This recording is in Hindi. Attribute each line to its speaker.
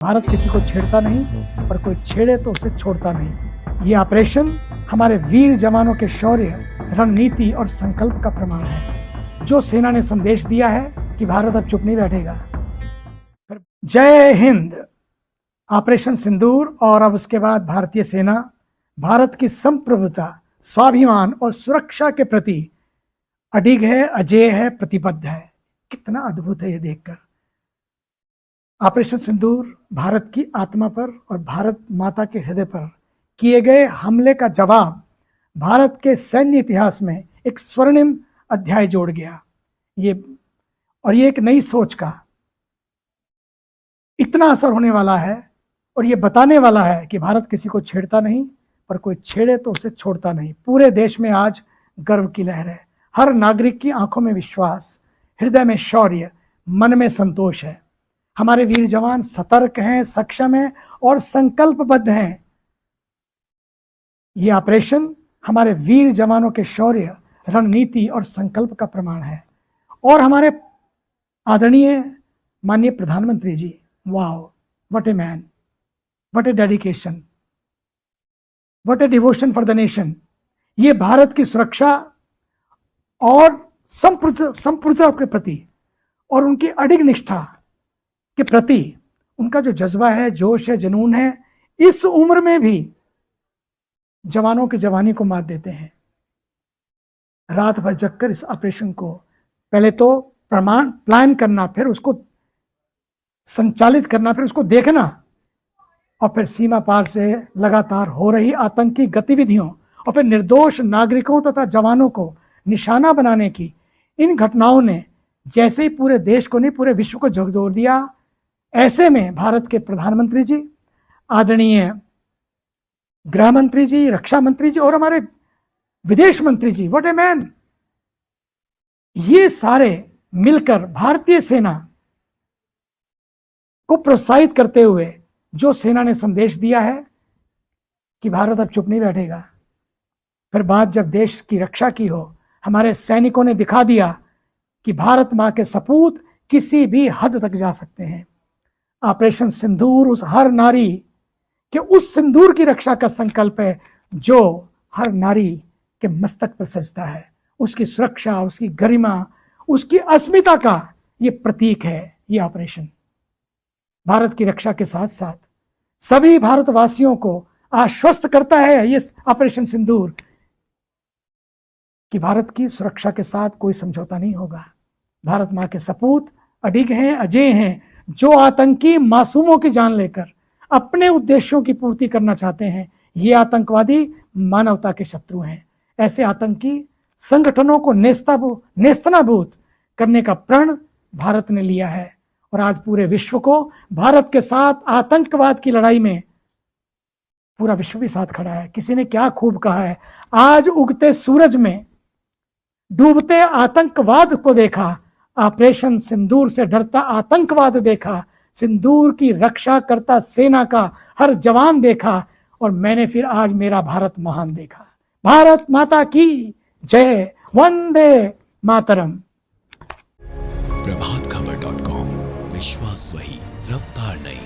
Speaker 1: भारत किसी को छेड़ता नहीं, पर कोई छेड़े तो उसे छोड़ता नहीं। ये ऑपरेशन हमारे वीर जवानों के शौर्य, रणनीति और संकल्प का प्रमाण है। जो सेना ने संदेश दिया है कि भारत अब चुप नहीं बैठेगा। जय हिंद। ऑपरेशन सिंदूर और अब उसके बाद भारतीय सेना भारत की संप्रभुता, स्वाभिमान और सुरक्षा के प्रति अडिग है, अजेय है, प्रतिबद्ध है। कितना अद्भुत है ये देखकर। ऑपरेशन सिंदूर भारत की आत्मा पर और भारत माता के हृदय पर किए गए हमले का जवाब भारत के सैन्य इतिहास में एक स्वर्णिम अध्याय जोड़ गया। ये एक नई सोच का इतना असर होने वाला है और ये बताने वाला है कि भारत किसी को छेड़ता नहीं, पर कोई छेड़े तो उसे छोड़ता नहीं। पूरे देश में आज गर्व की लहर है। हर नागरिक की आंखों में विश्वास, हृदय में शौर्य, मन में संतोष है। हमारे वीर जवान सतर्क हैं, सक्षम हैं और संकल्पबद्ध हैं। यह ऑपरेशन हमारे वीर जवानों के शौर्य, रणनीति और संकल्प का प्रमाण है। और हमारे आदरणीय माननीय प्रधानमंत्री जी, wow, what a man, what a dedication, what a devotion for the nation. ये भारत की सुरक्षा और संप्रभुता के प्रति और उनकी अडिग निष्ठा के प्रति उनका जो जज्बा है, जोश है, जुनून है, इस उम्र में भी जवानों की जवानी को मात देते हैं। रात भर जगकर इस ऑपरेशन को पहले तो प्लान करना, फिर उसको संचालित करना, फिर उसको देखना और फिर सीमा पार से लगातार हो रही आतंकी गतिविधियों और फिर निर्दोष नागरिकों तथा जवानों को निशाना बनाने की इन घटनाओं ने जैसे ही पूरे देश को नहीं, पूरे विश्व को झकझोर दिया। ऐसे में भारत के प्रधानमंत्री जी, आदरणीय गृह मंत्री जी, रक्षा मंत्री जी और हमारे विदेश मंत्री जी, व्हाट ए मैन, ये सारे मिलकर भारतीय सेना को प्रोत्साहित करते हुए जो सेना ने संदेश दिया है कि भारत अब चुप नहीं बैठेगा। फिर बात जब देश की रक्षा की हो, हमारे सैनिकों ने दिखा दिया कि भारत मां के सपूत किसी भी हद तक जा सकते हैं। ऑपरेशन सिंदूर उस हर नारी के उस सिंदूर की रक्षा का संकल्प है जो हर नारी के मस्तक पर सजता है। उसकी सुरक्षा, उसकी गरिमा, उसकी अस्मिता का ये प्रतीक है। ये ऑपरेशन भारत की रक्षा के साथ साथ सभी भारतवासियों को आश्वस्त करता है, ये ऑपरेशन सिंदूर, कि भारत की सुरक्षा के साथ कोई समझौता नहीं होगा। भारत मां के सपूत अडिग हैं, अजेय हैं। जो आतंकी मासूमों की जान लेकर अपने उद्देश्यों की पूर्ति करना चाहते हैं, ये आतंकवादी मानवता के शत्रु हैं। ऐसे आतंकी संगठनों को नेस्तनाबूद करने का प्रण भारत ने लिया है और आज पूरे विश्व को भारत के साथ आतंकवाद की लड़ाई में पूरा विश्व भी साथ खड़ा है। किसी ने क्या खूब कहा है, आज उगते सूरज में डूबते आतंकवाद को देखा, ऑपरेशन सिंदूर से डरता आतंकवाद देखा, सिंदूर की रक्षा करता सेना का हर जवान देखा और मैंने फिर आज मेरा भारत महान देखा। भारत माता की जय, वंदे मातरम।
Speaker 2: प्रभातखबर.com, विश्वास वही, रफ्तार नहीं।